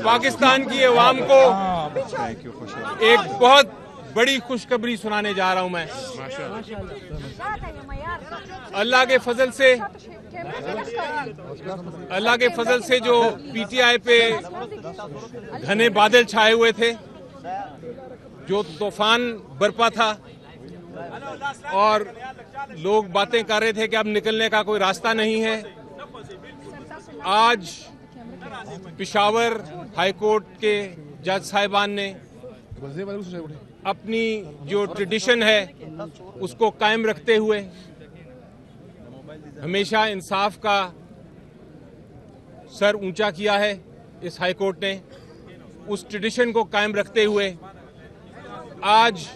पाकिस्तान की अवाम को एक बहुत बड़ी खुशखबरी सुनाने जा रहा हूं मैं। अल्लाह के फजल से जो पीटीआई पे घने बादल छाए हुए थे, जो तूफान बरपा था और लोग बातें कर रहे थे कि अब निकलने का कोई रास्ता नहीं है, आज पेशावर हाई कोर्ट के जज साहिबान ने अपनी जो ट्रेडिशन है उसको कायम रखते हुए, हमेशा इंसाफ का सर ऊंचा किया है इस हाई कोर्ट ने, उस ट्रेडिशन को कायम रखते हुए आज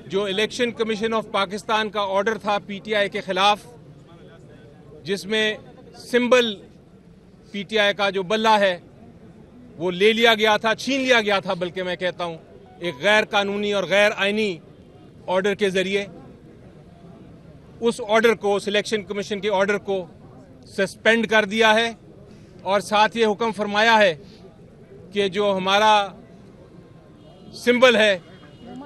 जो इलेक्शन कमीशन ऑफ पाकिस्तान का ऑर्डर था पीटीआई के खिलाफ, जिसमें सिंबल पीटीआई का जो बल्ला है वो ले लिया गया था, छीन लिया गया था, बल्कि मैं कहता हूं एक गैर कानूनी और गैर आईनी ऑर्डर के जरिए, उस ऑर्डर को, सिलेक्शन कमीशन के ऑर्डर को सस्पेंड कर दिया है और साथ ये हुक्म फरमाया है कि जो हमारा सिंबल है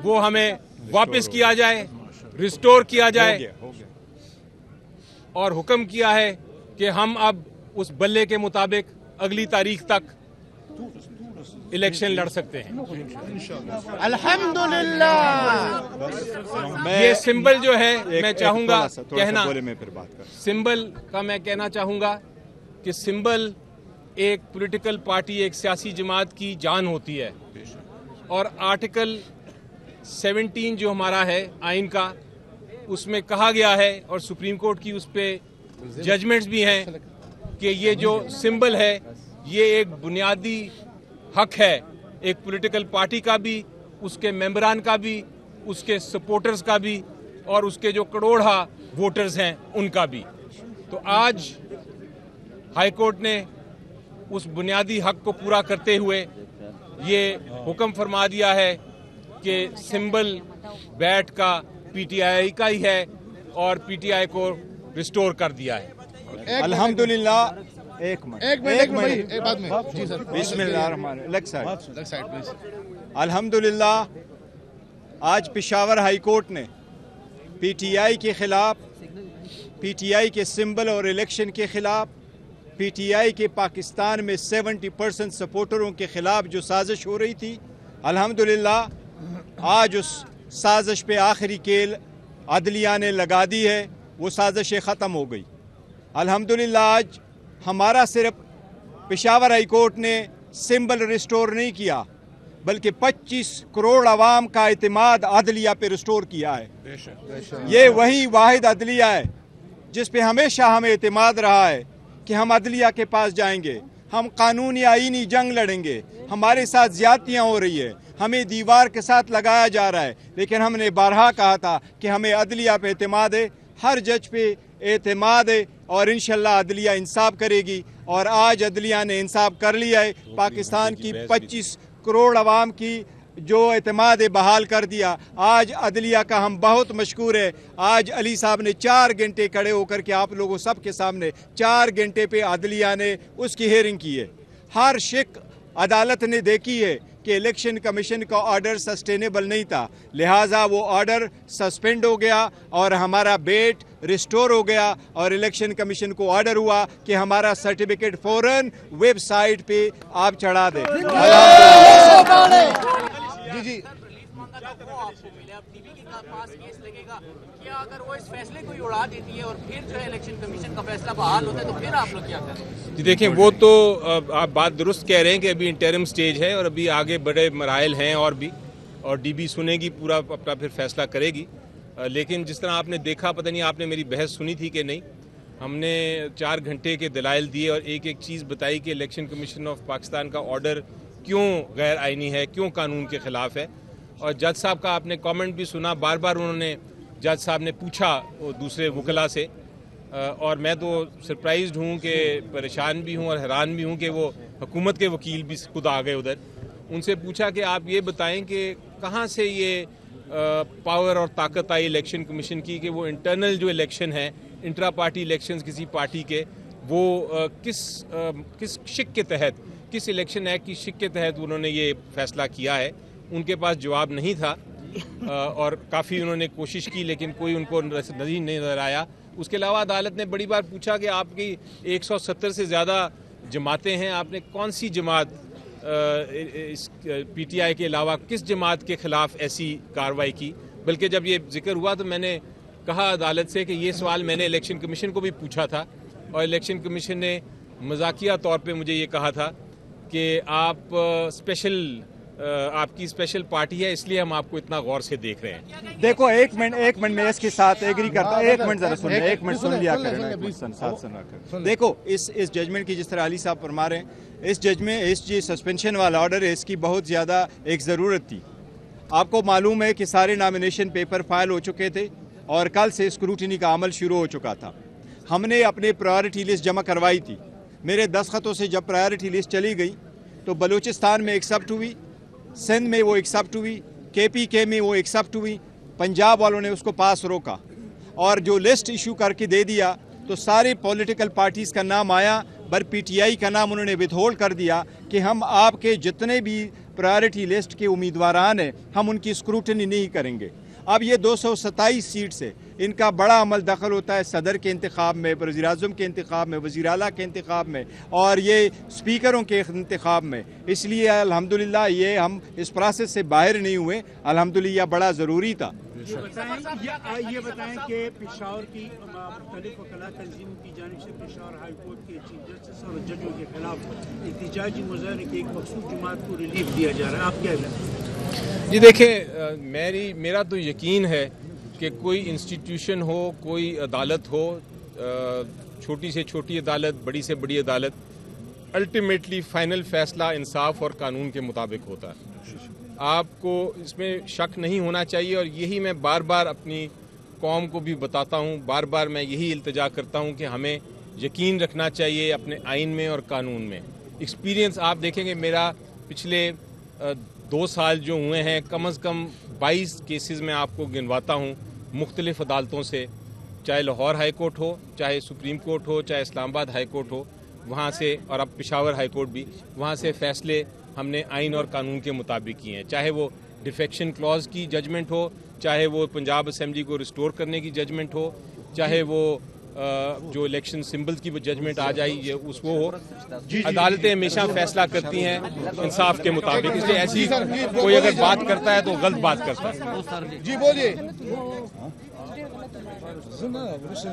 वो हमें वापस किया जाए, रिस्टोर किया जाए, और हुक्म किया है कि हम अब उस बल्ले के मुताबिक अगली तारीख तक इलेक्शन लड़ सकते हैं। अल्हम्दुलिल्लाह। ये सिंबल जो है, मैं चाहूंगा कहना, सिंबल का मैं कहना चाहूंगा कि सिंबल एक पॉलिटिकल पार्टी, एक सियासी जमात की जान होती है, और आर्टिकल 17 जो हमारा है आइन का, उसमें कहा गया है और सुप्रीम कोर्ट की उस पे जजमेंट्स भी हैं कि ये जो सिंबल है ये एक बुनियादी हक है, एक पॉलिटिकल पार्टी का भी, उसके मेंबरान का भी, उसके सपोर्टर्स का भी, और उसके जो करोड़ा वोटर्स हैं उनका भी। तो आज हाई कोर्ट ने उस बुनियादी हक को पूरा करते हुए ये हुक्म फरमा दिया है कि सिंबल बैट का पीटीआई का ही है और पीटीआई को रिस्टोर कर दिया है। अल्हम्दुलिल्लाह। एक मिनट बाद में जी सर। बिस्मिल्लाह। Leg side please. अल्हम्दुलिल्लाह, आज पेशावर हाई कोर्ट ने पीटीआई के खिलाफ, पीटीआई के सिंबल और इलेक्शन के खिलाफ, पीटीआई के पाकिस्तान में 70% सपोर्टरों के खिलाफ जो साजिश हो रही थी, अल्हम्दुलिल्लाह आज उस साजिश पे आखिरी केल अदलिया ने लगा दी है, वो साजिशें ख़त्म हो गई। अल्हम्दुलिल्लाह आज हमारा सिर्फ पेशावर हाई कोर्ट ने सिंबल रिस्टोर नहीं किया, बल्कि 25 करोड़ आवाम का एतमाद अदलिया पे रिस्टोर किया है। ये वही वाहिद अदलिया है जिस पे हमेशा हमें एतमाद रहा है कि हम अदलिया के पास जाएंगे, हम कानूनी आईनी जंग लड़ेंगे, हमारे साथ ज्यादतियाँ हो रही है, हमें दीवार के साथ लगाया जा रहा है, लेकिन हमने बारहा कहा था कि हमें अदलिया पे एतमाद है, हर जज पे एतमाद है, और इंशाल्लाह अदलिया इंसाफ करेगी। और आज अदलिया ने इंसाफ कर लिया है, पाकिस्तान की 25 करोड़ आवाम की जो एतमाद है बहाल कर दिया। आज अदलिया का हम बहुत मशकूर है। आज अली साहब ने 4 घंटे खड़े होकर के आप लोगों सब के सामने 4 घंटे पे अदलिया ने उसकी हेयरिंग की है। हर शिक अदालत ने देखी है कि इलेक्शन कमीशन का ऑर्डर सस्टेनेबल नहीं था, लिहाजा वो ऑर्डर सस्पेंड हो गया और हमारा बेट रिस्टोर हो गया, और इलेक्शन कमीशन को ऑर्डर हुआ कि हमारा सर्टिफिकेट फौरन वेबसाइट पे आप चढ़ा दें। जी जी। क्या अगर वो इस फैसले को उड़ा देती है और फिर जो है इलेक्शन कमीशन का फैसला बहाल होता है तो फिर आप लोग क्या करें? जी देखिए, वो तो आप बात दुरुस्त कह रहे हैं कि अभी इंटरिम स्टेज है और अभी आगे बड़े मराइल हैं और भी, और डीबी सुनेगी, पूरा अपना फिर फैसला करेगी। लेकिन जिस तरह आपने देखा, पता नहीं आपने मेरी बहस सुनी थी कि नहीं, हमने 4 घंटे के दलाइल दिए और एक एक चीज़ बताई कि इलेक्शन कमीशन ऑफ पाकिस्तान का ऑर्डर क्यों गैर आइनी है, क्यों कानून के ख़िलाफ़ है। और जज साहब का आपने कमेंट भी सुना, बार बार उन्होंने, जज साहब ने पूछा वो दूसरे वकला से, और मैं तो सरप्राइज्ड हूँ कि परेशान भी हूँ और हैरान भी हूँ कि वो हुकूमत के वकील भी खुद आ गए उधर। उनसे पूछा कि आप ये बताएं कि कहाँ से ये पावर और ताकत आई इलेक्शन कमीशन की कि वो इंटरनल जो इलेक्शन है, इंट्रा पार्टी इलेक्शंस किसी पार्टी के, वो किस शिक के तहत, किस इलेक्शन एक्ट की शिक के तहत उन्होंने ये फैसला किया है, उनके पास जवाब नहीं था और काफ़ी उन्होंने कोशिश की लेकिन कोई उनको नहीं नज़र आया। उसके अलावा अदालत ने बड़ी बार पूछा कि आपकी 170 से ज़्यादा जमातें हैं, आपने कौन सी जमात इस PTI के अलावा किस जमात के ख़िलाफ़ ऐसी कार्रवाई की। बल्कि जब ये जिक्र हुआ तो मैंने कहा अदालत से कि ये सवाल मैंने इलेक्शन कमीशन को भी पूछा था और इलेक्शन कमीशन ने मजाकिया तौर पे मुझे ये कहा था कि आप आपकी स्पेशल पार्टी है इसलिए हम आपको इतना गौर से देख रहे हैं। देखो एक मिनट मैं इसके साथ एग्री करता हूँ। एक मिनट जरा सुन लिया, एक मिनट सुन लिया करें। देखो इस जजमेंट की जिस तरह अली साहब फरमा रहे हैं, इस जजमेंट इस जो सस्पेंशन वाला ऑर्डर है इसकी बहुत ज़्यादा एक ज़रूरत थी। आपको मालूम है कि सारे नॉमिनेशन पेपर फाइल हो चुके थे और कल से स्क्रूटनी का अमल शुरू हो चुका था। हमने अपने प्रायोरिटी लिस्ट जमा करवाई थी। मेरे दस्तखतों से जब प्रायोरिटी लिस्ट चली गई तो बलूचिस्तान में एक्सेप्ट हुई, सिंध में वो एक्सेप्ट हुई, KPK में वो एक्सेप्ट हुई, पंजाब वालों ने उसको पास रोका और जो लिस्ट इशू करके दे दिया तो सारे पॉलिटिकल पार्टीज़ का नाम आया, पर PTI का नाम उन्होंने विथहोल्ड कर दिया कि हम आपके जितने भी प्रायोरिटी लिस्ट के उम्मीदवारान हैं हम उनकी स्क्रूटनी नहीं करेंगे। अब ये 227 सीट से इनका बड़ा अमल दखल होता है सदर के इंतखाब में, वज़ीर आज़म के इंतखाब में, वज़ीर आला के इंतखाब में और ये स्पीकरों के इंतखाब में। इसलिए अल्हम्दुलिल्लाह ये हम इस प्रोसेस से बाहर नहीं हुए, अल्हम्दुलिल्लाह बड़ा ज़रूरी था। ये बताएं कि पेशावर की मुख्तलिफ वकला तंजीमों की जानिब से पेशावर हाई कोर्ट के चीफ जस्टिस और जजों के खिलाफ एहतजाजी मुजाहरे के एक मखसूस जमात को रिलीफ दिया जा रहा है, आप क्या कहते हैं? जी देखिए, मेरा तो यकीन है कि कोई इंस्टीट्यूशन हो, कोई अदालत हो, छोटी से छोटी अदालत, बड़ी से बड़ी अदालत, अल्टीमेटली फ़ाइनल फ़ैसला इंसाफ और कानून के मुताबिक होता है। आपको इसमें शक नहीं होना चाहिए और यही मैं बार बार अपनी कौम को भी बताता हूँ, बार बार मैं यही इल्तिजा करता हूँ कि हमें यकीन रखना चाहिए अपने आइन में और कानून में। एक्सपीरियंस आप देखेंगे मेरा पिछले 2 साल जो हुए हैं, कम अज़ कम 22 केसेस में आपको गिनवाता हूँ मुख्तलिफ अदालतों से, चाहे लाहौर हाई कोर्ट हो, चाहे सुप्रीम कोर्ट हो, चाहे इस्लामाबाद हाई कोर्ट हो, वहाँ से, और अब पेशावर हाई कोर्ट भी, वहाँ से फ़ैसले हमने आइन और कानून के मुताबिक किए हैं। चाहे वो डिफेक्शन क्लॉज की जजमेंट हो, चाहे वो पंजाब असेंबली को रिस्टोर करने की जजमेंट हो, चाहे वो जो इलेक्शन सिंबल्स की जजमेंट आ जाए ये उसको हो। अदालतें हमेशा फैसला करती हैं इंसाफ के मुताबिक, इसलिए ऐसी कोई अगर बात करता है तो गलत बात करता है। जी बोलिए।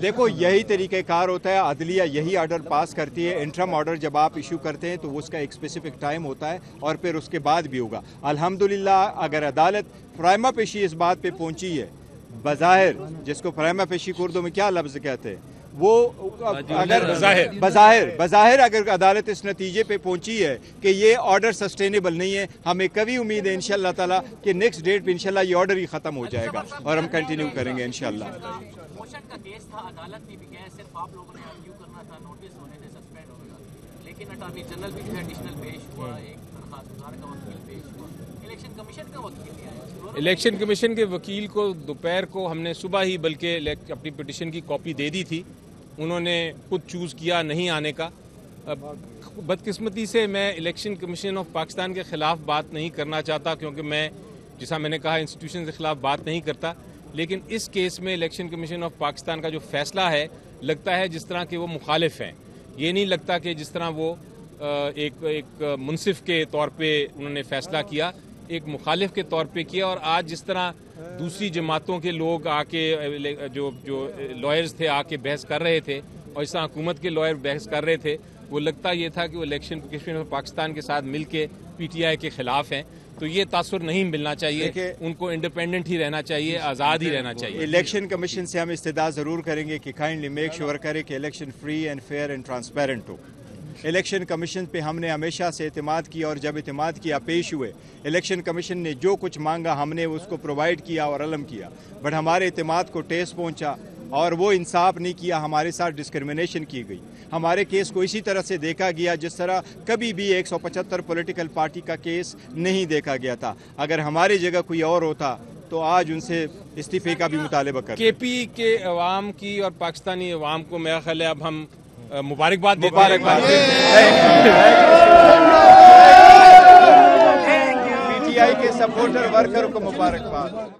देखो यही तरीक़ेकार होता है, अदलिया यही ऑर्डर पास करती है। इंटरम ऑर्डर जब आप इशू करते हैं तो उसका एक स्पेसिफिक टाइम होता है और फिर उसके बाद भी होगा। अल्हम्दुलिल्लाह अगर अदालत प्राइमा पेशी इस बात पे पहुंची है, बज़ाहिर, जिसको प्राइमा पेशी को उर्दू में क्या लफ्ज़ कहते हैं, वो अगर बज़ाहिर अगर अदालत इस नतीजे पे पहुंची है कि ये ऑर्डर सस्टेनेबल नहीं है, हमें कभी उम्मीद है इंशाअल्लाह ताला कि नेक्स्ट डेट पे इंशाअल्लाह ये ऑर्डर ही ख़त्म हो जाएगा और हम कंटिन्यू करेंगे इंशाअल्लाह। मोशन का केस था, अदालत ने भी कहा सिर्फ आप लोगों ने आर्ग्यू करना था, नोटिस होने से सस्पेंड होगा, लेकिन अटॉर्नी जनरल भी एडिशनल पेश हुआ, एक दरखास्तदार का वकील पेश हुआ, इलेक्शन कमीशन का वकील भी आया। इलेक्शन कमीशन के वकील को दोपहर को हमने सुबह ही बल्कि अपनी पिटिशन की कॉपी दे दी थी, उन्होंने खुद चूज़ किया नहीं आने का। बदकिस्मती से मैं इलेक्शन कमीशन ऑफ पाकिस्तान के ख़िलाफ़ बात नहीं करना चाहता क्योंकि मैं, जैसा मैंने कहा, इंस्टीट्यूशन के ख़िलाफ़ बात नहीं करता, लेकिन इस केस में इलेक्शन कमीशन ऑफ पाकिस्तान का जो फ़ैसला है लगता है जिस तरह के वो मुखालिफ हैं। ये नहीं लगता कि जिस तरह वो एक मुनसिफ के तौर पे उन्होंने फ़ैसला किया, एक मुखालिफ के तौर पे किया। और आज जिस तरह दूसरी जमातों के लोग आके जो लॉयर्स थे आके बहस कर रहे थे और इस तरह हुकूमत के लॉयर बहस कर रहे थे, वो लगता ये था कि वो इलेक्शन कमीशन ऑफ पाकिस्तान के साथ मिल के PTI के ख़िलाफ़ हैं। तो ये तासुर नहीं मिलना चाहिए, उनको इंडिपेंडेंट ही रहना चाहिए, आज़ाद ही रहना चाहिए। इलेक्शन कमीशन से हम इस्तदा ज़रूर करेंगे कि काइंडली मेक श्योर करे कि election free and fair and transparent हो। इलेक्शन कमीशन पे हमने हमेशा से एतमाद किया और जब एतमाद किया पेश हुए, इलेक्शन कमीशन ने जो कुछ मांगा हमने उसको प्रोवाइड किया और अलम किया, बट हमारे एतमाद को ठेस पहुंचा और वो इंसाफ नहीं किया, हमारे साथ डिस्क्रिमिनेशन की गई। हमारे केस को इसी तरह से देखा गया जिस तरह कभी भी 175 पॉलिटिकल पार्टी का केस नहीं देखा गया था। अगर हमारी जगह कोई और होता तो आज उनसे इस्तीफे का भी मुतालबा कर। KP के अवाम की और पाकिस्तानी अवाम को मेरा ख्याल है अब हम मुबारकबाद देते पीटीआई के सपोर्टर वर्कर को मुबारकबाद।